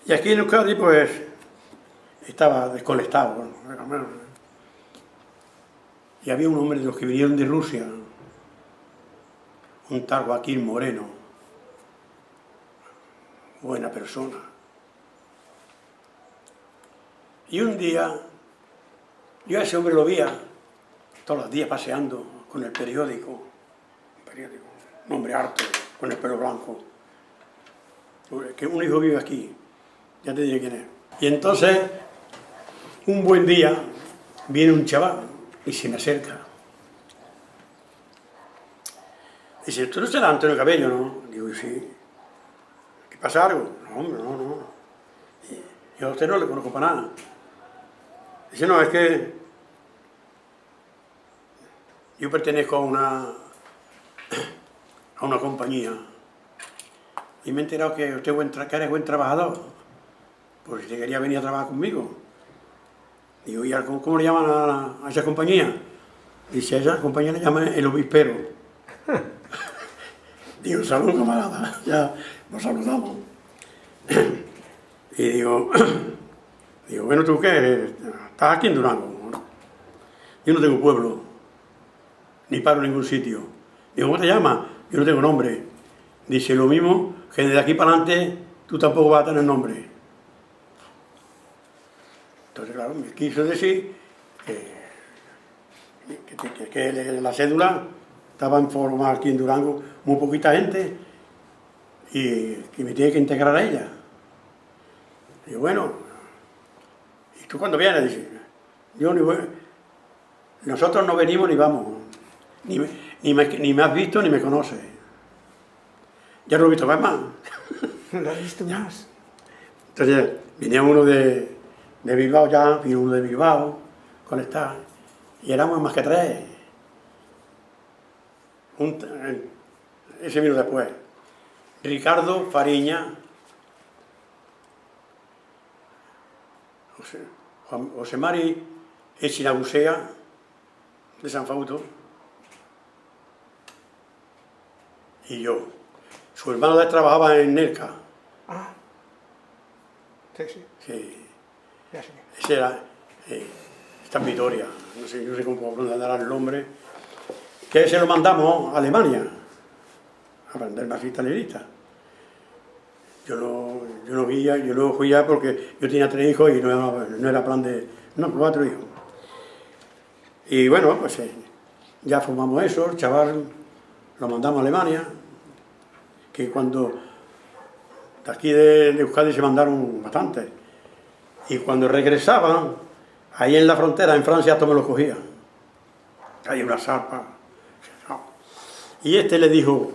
Y aquí en Euskadi, pues, estaba desconectado. Y había un hombre de los que vinieron de Rusia, un tal Joaquín Moreno, buena persona. Y un día, yo a ese hombre lo veía todos los días paseando con el periódico, un hombre harto, con el pelo blanco, que un hijo vive aquí, ya te diré quién es. Y entonces, un buen día, viene un chaval y se me acerca. Dice, ¿tú no serás Antonio Cabello, no? Digo, sí. ¿Qué pasa algo? No, hombre, no. Y yo a usted no le conozco para nada. Dice, no, es que yo pertenezco a una compañía y me he enterado que usted que eres buen trabajador, pues si quería venir a trabajar conmigo. Digo, ¿y cómo le llaman a esa compañía? Dice, a esa compañía le llaman El Obispero. Digo, salud, camarada, ya nos saludamos. Y digo, bueno, ¿tú qué? ¿Estás aquí en Durango? Yo no tengo pueblo, ni paro en ningún sitio. Digo, ¿cómo te llamas? Yo no tengo nombre. Dice, lo mismo que desde aquí para adelante tú tampoco vas a tener nombre. Entonces, claro, me quiso decir que la cédula estaba en forma aquí en Durango, muy poquita gente, y que me tiene que integrar a ella. Digo, bueno, ¿y tú cuándo vienes? Dice, yo ni voy, nosotros no venimos ni vamos, ni me has visto ni me conoces. Ya no lo he visto más. ¿Lo has visto más? Entonces, venía uno de Bilbao ya, vino uno de Bilbao, conectado, y éramos más que tres. Ese vino después. Ricardo Fariña, José Mari Echinagusea, de San Fausto, y yo. Su hermano trabajaba en Nerca. Ah, sí. Sí. Ya sé. Ese era, está en Vitoria, no sé cómo dará el nombre, que se lo mandamos a Alemania, a aprender más italianista. Yo no fui ya porque yo tenía 3 hijos y no era plan de, no, 4 hijos. Y bueno, pues ya formamos eso, el chaval lo mandamos a Alemania, que cuando de aquí de Euskadi se mandaron bastantes. Y cuando regresaban, ahí en la frontera, en Francia, todos me los cogían. Hay una zarpa. Y este le dijo,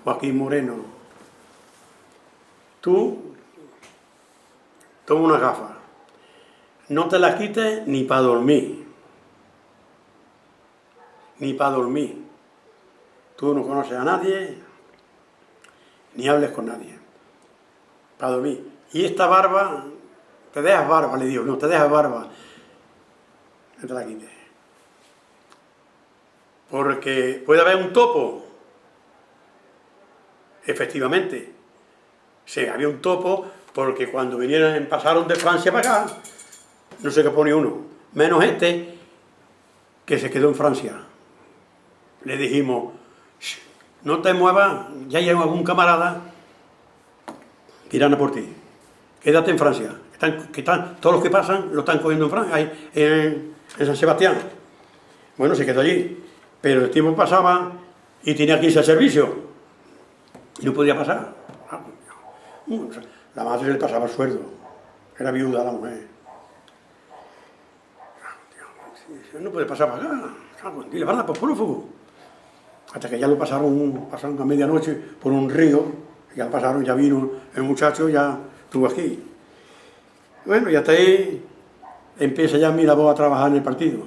Joaquín Moreno, tú toma una gafa, no te las quites ni para dormir. Ni para dormir. Tú no conoces a nadie, ni hables con nadie. Para dormir. Y esta barba... Te dejas barba, le digo, no, te dejas barba. No te la quites. Porque puede haber un topo. Efectivamente. Sí, había un topo porque cuando pasaron de Francia para acá, no sé qué pone uno, menos este, que se quedó en Francia. Le dijimos, no te muevas, ya llegó algún camarada que irán a por ti. Quédate en Francia. Todos los que pasan lo están cogiendo en Francia, ahí, en San Sebastián. Bueno, se quedó allí, pero el tiempo pasaba y tenía que irse al servicio y no podía pasar. La madre le pasaba el sueldo, era viuda la mujer. No puede pasar para acá, y le van a por prófugo. Hasta que ya lo pasaron a medianoche por un río, ya pasaron, ya vino el muchacho, ya estuvo aquí. Bueno, y hasta ahí empieza ya mi labor a trabajar en el partido.